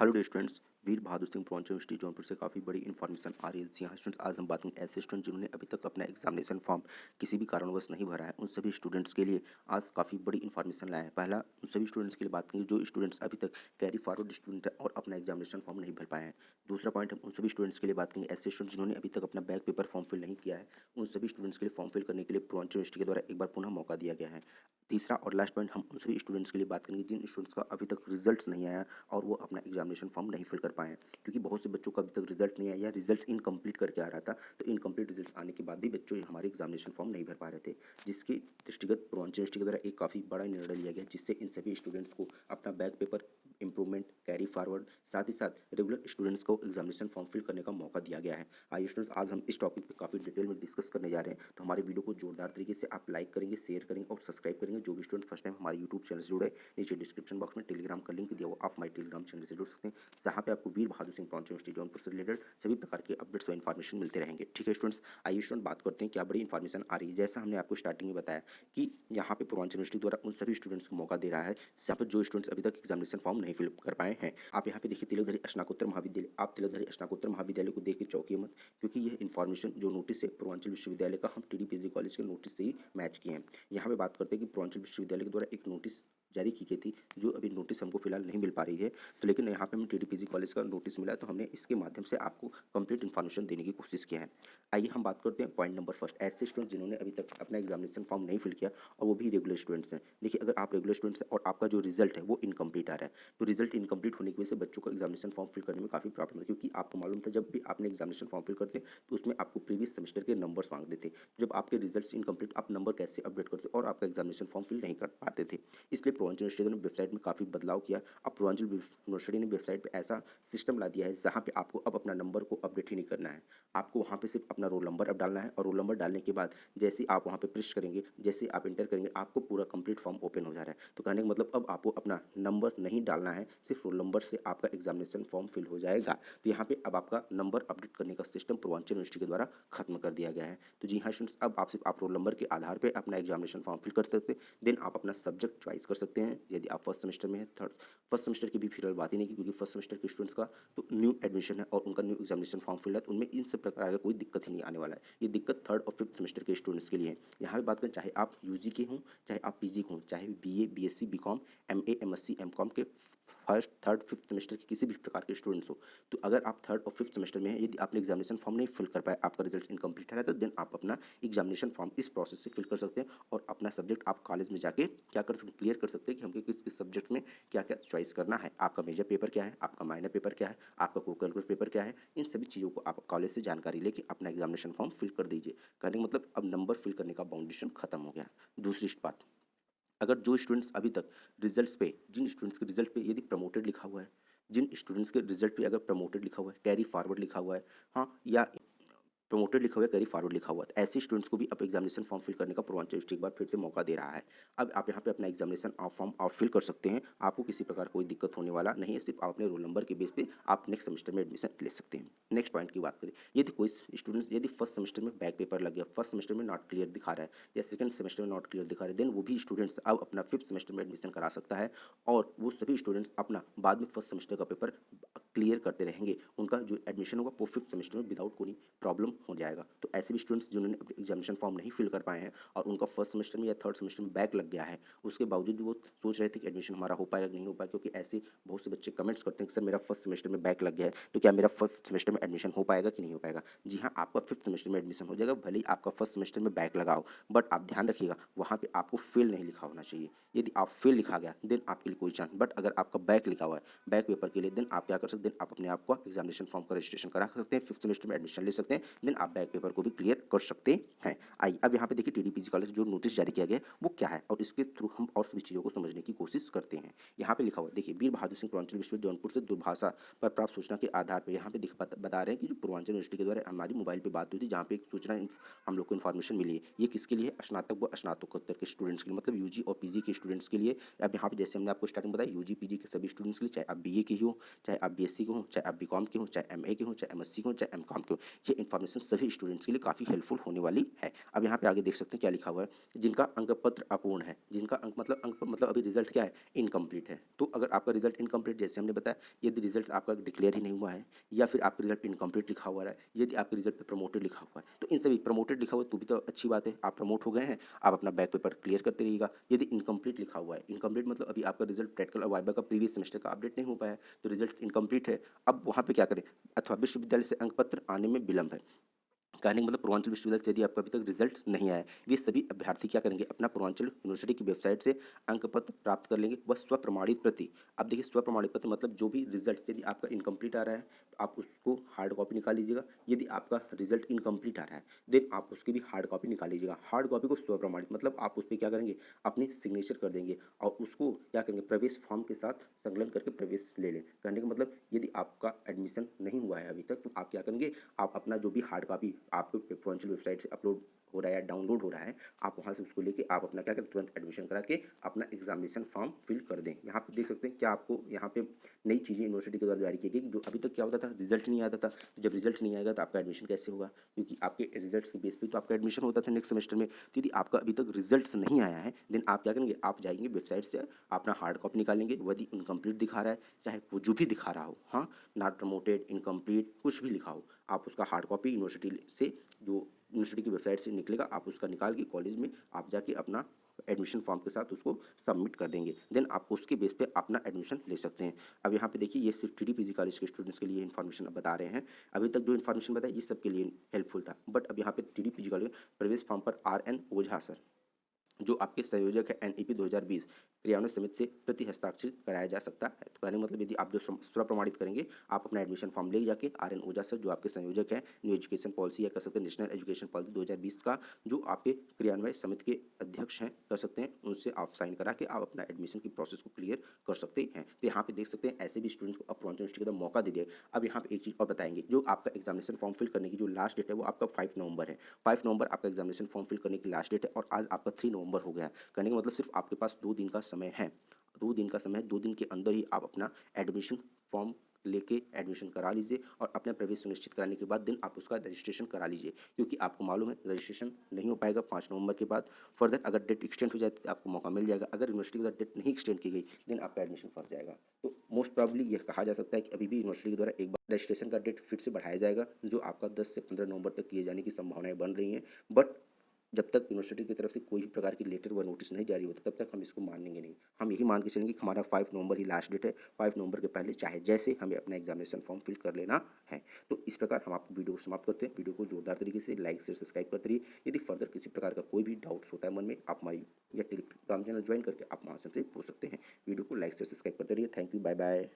Hello dear students, वीर Bahadur Singh Purvanchal university Jaunpur से काफ़ी बड़ी इन्फॉर्मेशन आ रही है। जी हाँ स्टूडेंट्स, आज हम बात करेंगे ऐसे स्टूडेंट जिन्होंने अभी तक अपना एग्जामिनेशन फॉर्म किसी भी कारणवश नहीं भरा है। उन सभी स्टूडेंट्स के लिए आज काफ़ी बड़ी इन्फॉर्मेशन लाया है। पहला, उन सभी स्टूडेंट्स के लिए बात करेंगे जो स्टूडेंट्स अभी तक कैरी फॉरवर्ड स्टूडेंट है और अपना एग्जामिनेशन फॉर्म नहीं भर पाए हैं। दूसरा पॉइंट, हम उन सभी स्टूडेंट्स के लिए बात करेंगे ऐसे स्टूडेंट्स जिन्होंने अभी तक अपना बैक पेपर फॉर्म फिल नहीं किया है। उन सभी स्टूडेंट्स के लिए फॉर्म फिल करने के लिए पूर्वांचल यूनिवर्सिटी के द्वारा एक बार पुनः मौका दिया गया है। तीसरा और लास्ट पॉइंट, हम उन सभी स्टूडेंट्स के लिए बात करेंगे जिन स्टूडेंट्स का अभी तक रिजल्ट्स नहीं आया और वो अपना एग्जामिनेशन फॉर्म नहीं फिल कर पाए हैं। क्योंकि बहुत से बच्चों का अभी तक रिजल्ट नहीं आया या रिजल्ट इनकम्प्लीट करके आ रहा था, तो इनकम्प्लीट रिजल्ट आने के बाद भी बच्चों हमारे एग्जामिनेशन फॉर्म नहीं भर पा रहे थे, जिसके दृष्टिगत पूर्वांचल यूनिवर्सिटी के द्वारा एक काफ़ी बड़ा निर्णय लिया गया, जिससे इन सभी स्टूडेंट्स को अपना back paper improvement, carry forward, साथ ही साथ रेगुलर स्टूडेंट्स को एग्जामिनेशन फॉर्म फिल करने का मौका दिया गया है। आइए स्टूडेंट्स, आज हम इस टॉपिक पे काफ़ी डिटेल में डिस्कस करने जा रहे हैं, तो हमारे वीडियो को जोरदार तरीके से आप लाइक करेंगे, शेयर करेंगे और सब्सक्राइब करेंगे। जो भी स्टूडेंट फर्स्ट टाइम हमारे यूट्यूब चैनल से जुड़े, नीचे डिस्क्रिप्शन बॉक्स में टेलीग्राम का लिंक दिया हुआ, आप हमारे टेलीग्राम चैनल से जुड़ सकते हैं, जहाँ पे आपको वीर बहादुर सिंह पूर्वांचल यूनिवर्सिटी जौनपुर से रिलेटेड सभी प्रकार के अपडेट्स व इन्फॉर्मेशन मिलते रहेंगे। ठीक है स्टूडेंट्स, आइए स्टूडेंट बात करते हैं क्या बड़ी इन्फॉर्मेशन आ रही है। जैसा हमने आपको स्टार्टिंग में बताया कि यहाँ पे पूर्वांचल यूनिवर्सिटी द्वारा उन सभी स्टूडेंट्स को मौका दे रहा है जहाँ पर जो स्टूडेंट्स अभी तक एग्जामिनेशन फॉर्म नहीं फिल कर पाए हैं। आप यहाँ पे देखिए तिलकधरी स्नातकोत्तर महाविद्यालय, आप तिलकधरी स्नातकोत्तर महाविद्यालय को देख के चौंकिए मत, क्योंकि यह इन्फॉर्मेशन जो नोटिस है पूर्वांचल विश्वविद्यालय का, हम टीडीपीजी कॉलेज के नोटिस से ही मैच किए हैं। यहाँ पे बात करते हैं कि पूर्वांचल विश्वविद्यालय के द्वारा एक नोटिस जारी की गई थी, जो अभी नोटिस हमको फिलहाल नहीं मिल पा रही है, तो लेकिन यहाँ पे हमें टीडीपीजी कॉलेज का नोटिस मिला है, तो हमने इसके माध्यम से आपको कंप्लीट इन्फॉर्मेशन देने की कोशिश किया है। आइए हम बात करते हैं पॉइंट नंबर फर्स्ट, ऐसे स्टूडेंट जिन्होंने अभी तक अपना एग्जामिनेशन फॉर्म नहीं फिल किया और वो भी रेगुलर स्टूडेंट्स हैं। देखिए, अगर आप रेगुलर स्टूडेंट्स हैं और आपका जो रिजल्ट है वो इनकम्प्लीट आ रहा है, तो रिजल्ट इनकम्प्लीट होने की वजह से बच्चों को एग्जामिनेशन फॉर्म फिल करने में काफ़ी प्रॉब्लम है, क्योंकि आपको मालूम था जब भी आपने एग्जामिनेशन फॉर्म फिल करते तो उसमें आपको प्रीवियस सेमेस्टर के नंबर्स मांगते थे। जब आपके रिजल्ट्स इनकम्प्लीट, आप नंबर कैसे अपडेट करते और आपका एग्जामिनेशन फॉर्म फिल नहीं कर पाते थे। इसलिए पूर्वांचल यूनिवर्सिटी ने वेबसाइट में काफ़ी बदलाव किया। अब पूर्वांचल यूनिवर्सिटी ने वेबसाइट पर ऐसा सिस्टम ला दिया है जहाँ पे आपको अब अपना नंबर को अपडेट ही नहीं करना है, आपको वहाँ पे सिर्फ अपना रोल नंबर अब डालना है, और रोल नंबर डालने के बाद जैसे ही आप वहाँ पे प्रेस करेंगे, जैसे आप इंटर करेंगे, आपको पूरा कंप्लीट फॉर्म ओपन हो जा रहा है। तो कहने का मतलब अब आपको अपना नंबर नहीं डालना है, सिर्फ रोल नंबर से आपका एग्जामिनेशन फॉर्म फिल हो जाएगा। तो यहाँ पे अब आपका नंबर अपडेट करने का सिस्टम पूर्वांचल यूनिवर्सिटी के द्वारा खत्म कर दिया गया है। तो जी हाँ स्टूडेंट्स, अब आप सिर्फ आप रोल नंबर के आधार पर अपना एग्जामिनेशन फॉर्म फिल कर सकते हैं। देन आप अपना सब्जेक्ट चॉइस कर सकते हैं, यदि आप फर्स्ट सेमेस्टर में है, फर्स्ट सेमेस्टर की भी फिलहाल बात ही नहीं की, क्योंकि फर्स्ट सेमेस्टर के स्टूडेंट्स का तो न्यू एडमिशन है और उनका न्यू एग्जामिनेशन फॉर्म फिल है, तो उनमें इन सब प्रकार का कोई दिक्कत ही नहीं आने वाला है। ये दिक्कत थर्ड और फिफ्थ सेमेस्टर के स्टूडेंट्स के लिए है। यहाँ पे बात करें, चाहे आप यूजी के हों, चाहे आप पीजी के हों, चाहे BA, BSc, BCom, MA, MSc, MCom के फर्स्ट, थर्ड, फिफ्थ सेमेस्टर के किसी भी प्रकार के स्टूडेंट्स हो, तो अगर आप थर्ड और फिफ्थ सेमेस्टर में हैं, यदि आपने एग्जामिनेशन फॉर्म नहीं फिल कर पाए, आपका रिजल्ट इनकम्प्लीट है, तो देन आप अपना एग्जामिनेशन फॉर्म इस प्रोसेस से फिल कर सकते हैं और अपना सब्जेक्ट आप कॉलेज में जाके क्या कर सकते हैं, क्लियर कर सकते हैं कि हमको किस किस सब्जेक्ट में क्या क्या चॉइस करना है, आपका मेजर पेपर क्या है, आपका माइनर पेपर क्या है, आपका को कैलकुलस पेपर क्या है। इन सभी चीज़ों को आप कॉलेज से जानकारी लेके अपना एग्जामिनेशन फॉर्म फिल कर दीजिए। कहने का मतलब अब नंबर फिल करने का बाउंडेशन खत्म हो गया। दूसरी बात, अगर जो स्टूडेंट्स अभी तक रिजल्ट्स पे, जिन स्टूडेंट्स के रिजल्ट पे यदि प्रमोटेड लिखा हुआ है, जिन स्टूडेंट्स के रिजल्ट पे अगर प्रमोटेड लिखा हुआ है, कैरी फॉरवर्ड लिखा हुआ है, हाँ, या प्रमोटेड लिखा हुआ है, कैरी फॉरवर्ड लिखा हुआ है, तो ऐसे स्टूडेंट्स को भी अब एग्जामिनेशन फॉर्म फिल करने का पूर्वांचल यूनिवर्सिटी एक बार फिर से मौका दे रहा है। अब आप यहाँ पे अपना एग्जामिनेशन फॉर्म आप फिल कर सकते हैं, आपको किसी प्रकार कोई दिक्कत होने वाला नहीं है, सिर्फ आप अपने रोल नंबर के बेस पे आप नेक्स्ट सेमेस्टर में एडमिशन ले सकते हैं। नेक्स्ट पॉइंट की बात करें, यदि कोई स्टूडेंट्स यदि फर्स्ट सेमेस्टर में बैक पेपर लग गया, फर्स्ट सेमेस्टर में नॉट क्लियर दिखा रहा है या सेकंड सेमेस्टर में नॉट क्लियर दिखा रहा है, देन वो भी स्टूडेंट्स अब अपना फिफ्थ सेमेस्टर में एडमिशन करा सकता है, और वो सभी स्टूडेंट्स अपना बाद में फर्स्ट सेमेस्टर का पेपर क्लियर करते रहेंगे। उनका जो एडमिशन होगा वो फिफ्थ सेमेस्टर में विदाउट कोई प्रॉब्लम हो जाएगा। तो ऐसे भी स्टूडेंट्स जिन्होंने एग्जामिनेशन फॉर्म नहीं फिल कर पाए हैं और उनका फर्स्ट सेमेस्टर में या थर्ड सेमेस्टर में बैक लग गया है, उसके बावजूद भी वो सोच रहे थे कि एडमिशन हमारा हो पाएगा कि नहीं हो पाएगा, क्योंकि ऐसे बहुत से बच्चे कमेंट्स करते हैं कि सर मेरा फर्स्ट सेमेस्टर में बैक लग गया है, तो क्या मेरा फर्स्ट सेमेस्टर में एडमिशन हो पाएगा कि नहीं हो पाएगा। जी हाँ, आपका फिफ्थ सेमेस्टर में एडमिशन हो जाएगा, भले ही आपका फर्स्ट सेमेस्टर में बैक लगाओ, बट आप ध्यान रखिएगा वहाँ पर आपको फेल नहीं लिखा होना चाहिए। यदि आप फेल लिखा गया देन आपके लिए कोई चांस, बट अगर आपका बैक लिखा हुआ है बैक पेपर के लिए, देन आप क्या कर सकते हैं, आप अपने आप को एग्जामिनेशन फॉर्म का रजिस्ट्रेशन करा सकते हैं, फिफ्थ सेमेस्टर में एडमिशन ले सकते हैं, देन आप बैक पेपर को भी क्लियर कर सकते हैं। आइए अब यहाँ पे देखिए टीडीपीजी कॉलेज जो नोटिस जारी किया गया है वो क्या है, और इसके थ्रू हम और सभी चीज़ों को समझने की कोशिश करते हैं। यहाँ पे लिखा हुआ है, देखिए, वीर बहादुर सिंह पूर्वांचल विश्वविद्यालय जौनपुर से दूरभाषा पर प्राप्त सूचना के आधार पर यहाँ पे बता रहे हैं कि जो पूर्वांचल यूनिवर्सिटी के द्वारा हमारी मोबाइल पर बात हुई थी, जहाँ पे एक सूचना हम लोग को इन्फॉर्मेशन मिली है। ये किसके लिए, स्नातक व स्नातकोत्तर के स्टूडेंट्स के लिए, मतलब यूजी और पीजी के स्टूडेंट्स के लिए। अब यहाँ पे जैसे हमने आपको स्टार्टिंग बताया, यूजी पीजी के सभी स्टूडेंट्स के लिए, चाहे आप बीए के ही हो, चाहे आप बीएससी के हों, चाहे आप बीकॉम के हों, चाहे एमए के हों, चाहे एमएससी के हों, चाहे एमकॉम के हों, ये इन्फॉर्मेशन सभी स्टूडेंट्स के लिए काफ़ी हेल्पफुल होने वाली है। अब यहाँ पे आगे देख सकते हैं क्या लिखा हुआ है, जिनका अंक पत्र अपूर्ण है, जिनका अंक मतलब अभी रिजल्ट क्या है, इनकम्प्लीट है। तो अगर आपका रिजल्ट इनकम्प्लीट, जैसे हमने बताया, यदि रिजल्ट आपका डिक्लेयर ही नहीं हुआ है या फिर आपका रिजल्ट इनकम्प्लीट लिखा हुआ है, यदि आपके रिजल्ट पे प्रमोटेड लिखा हुआ है, तो इन सभी प्रमोटेड लिखा हुआ है तो भी तो अच्छी बात है, आप प्रमोट हो गए हैं, आप अपना बैक पेपर क्लियर करते रहिएगा। यदि इनकम्प्लीट लिखा हुआ है, इनकम्प्लीट मतलब अभी आपका रिजल्ट प्रैक्टिकल और वाइवा का प्रीवियस सेमेस्टर का अपडेट नहीं हो पाया है, तो रिजल्ट इनकम्प्लीट है। अब वहाँ पे क्या करें, अथवा विश्वविद्यालय से अंक पत्र आने में विलंब है, कहने का मतलब पूर्वांचल विश्वविद्यालय से यदि आपका अभी तक रिजल्ट नहीं आया है, वे सभी अभ्यर्थी क्या करेंगे, अपना पूर्वांचल यूनिवर्सिटी की वेबसाइट से अंक पत्र प्राप्त कर लेंगे, वह स्वप्रमाणित प्रति। अब देखिए स्वप्रमाणित पत्र मतलब जो भी रिजल्ट यदि आपका इनकम्प्लीट आ रहा है तो आप उसको हार्ड कॉपी निकाल लीजिएगा, यदि आपका रिजल्ट इनकम्प्लीट आ रहा है देन आप उसकी भी हार्ड कॉपी निकाल लीजिएगा। हार्ड कॉपी को स्वप्रमाणित मतलब आप उस पर क्या करेंगे, अपनी सिग्नेचर कर देंगे और उसको क्या करेंगे, प्रवेश फॉर्म के साथ संलग्न करके प्रवेश ले लें। कहने का मतलब यदि आपका एडमिशन नहीं हुआ है अभी तक तो आप क्या करेंगे, आप अपना जो भी हार्ड कॉपी आपके पूर्वांचल वेबसाइट से अपलोड हो रहा है या डाउनलोड हो रहा है, आप वहाँ से उसको लेके आप अपना क्या करें, तुरंत एडमिशन करा के अपना एग्जामिनेशन फॉर्म फिल कर दें। यहाँ पे देख सकते हैं क्या आपको यहाँ पे नई चीज़ें यूनिवर्सिटी के द्वारा जारी की गई, जो अभी तक क्या होता था, रिजल्ट नहीं आता था। तो जब रिजल्ट नहीं आएगा तो आपका एडमिशन कैसे होगा, क्योंकि आपके रिजल्ट के बेस पे तो आपका एडमिशन होता था नेक्स्ट सेमेस्टर में। तो यदि आपका अभी तक रिजल्ट नहीं आया है देन आप क्या करेंगे, आप जाएंगे वेबसाइट से अपना हार्ड कॉपी निकालेंगे, यदि इनकम्प्लीट दिखा रहा है, चाहे वो जो भी दिखा रहा हो, हाँ, नॉट प्रमोटेड, इनकम्प्लीट, कुछ भी लिखा हो, आप उसका हार्ड कॉपी यूनिवर्सिटी से, जो यूनिवर्सिटी की वेबसाइट से निकलेगा, आप उसका निकाल के कॉलेज में आप जाके अपना एडमिशन फॉर्म के साथ उसको सबमिट कर देंगे, देन आप उसके बेस पे अपना एडमिशन ले सकते हैं। अब यहाँ पे देखिए ये सिर्फ टीडीपीजी कॉलेज के स्टूडेंट्स के लिए इन्फॉर्मेशन अब बता रहे हैं, अभी तक जो इन्फॉर्मेशन बताई ये सबके लिए हेल्पफुल था, बट अब यहाँ पे टीडीपीजी कॉलेज प्रवेश फॉर्म पर RN ओझा सर, जो आपके संयोजक है NEP 2020 क्रियान्वयन समिति से प्रति हस्ताक्षरित कराया जा सकता है। तो कहने का मतलब यदि आप जो स्वप्रमाणित करेंगे, आप अपना एडमिशन फॉर्म ले जाके RN ओझा सर, जो आपके संयोजक हैं न्यू एजुकेशन पॉलिसी या कर सकते हैं नेशनल एजुकेशन पॉलिसी 2020 का, जो आपके क्रियान्वयन समिति के अध्यक्ष हैं, कर सकते हैं, उनसे आप साइन करा के आप अपना एडमिशन की प्रोसेस को क्लियर कर सकते हैं। तो यहाँ पे देख सकते हैं ऐसे भी स्टूडेंट्स को अब पूर्वांचल यूनिवर्सिटी का मौका दे दिया। अब यहाँ पे एक चीज़ और बताएंगे, जो आपका एग्जामिनेशन फॉर्म फिल करने की जो लास्ट डेट है वो आपका 5 नवंबर है। 5 नवंबर आपका एग्जामिनेशन फॉर्म फिल करने की लास्ट डेट है और आज आपका 3 नवंबर हो गया है। कहने का मतलब सिर्फ आपके पास 2 दिन का समय है, 2 दिन का समय है, 2 दिन के अंदर ही आप अपना एडमिशन फॉर्म लेके एडमिशन करा लीजिए और अपना प्रवेश सुनिश्चित कराने के बाद दिन आप उसका रजिस्ट्रेशन करा लीजिए, क्योंकि आपको मालूम है रजिस्ट्रेशन नहीं हो पाएगा 5 नवंबर के बाद। फर्दर अगर डेट एक्सटेंड हो जाए तो आपको मौका मिल जाएगा, अगर यूनिवर्सिटी के द्वारा डेट नहीं एक्सटेंड की गई देन आपका एडमिशन फंस जाएगा। तो मोस्ट प्रॉब्ली यह कहा जा सकता है कि अभी भी यूनिवर्सिटी के द्वारा एक बार रजिस्ट्रेशन का डेट फिर से बढ़ाया जाएगा, जो आपका 10 से 15 नवंबर तक किए जाने की संभावनाएं बन रही हैं। बट जब तक यूनिवर्सिटी की तरफ से कोई भी प्रकार की लेटर व नोटिस नहीं जारी होता तब तक हम इसको मानेंगे नहीं। हम यही मान के चलेंगे कि हमारा 5 नवंबर ही लास्ट डेट है, 5 नवंबर के पहले चाहे जैसे हमें अपना एग्जामिनेशन फॉर्म फिल कर लेना है। तो इस प्रकार हम आपको वीडियो को समाप्त करते हैं। वीडियो को जोरदार तरीके से लाइक शेयर सब्सक्राइब करते रहिए। यदि फर्दर किसी प्रकार का कोई भी डाउट्स होता है मन में, आप हमारी या टेलीग्राम चैनल ज्वाइन करके आप वहाँ से पूछ सकते हैं। वीडियो को लाइक शेयर सब्सक्राइब करते रहिए। Thank you, bye bye.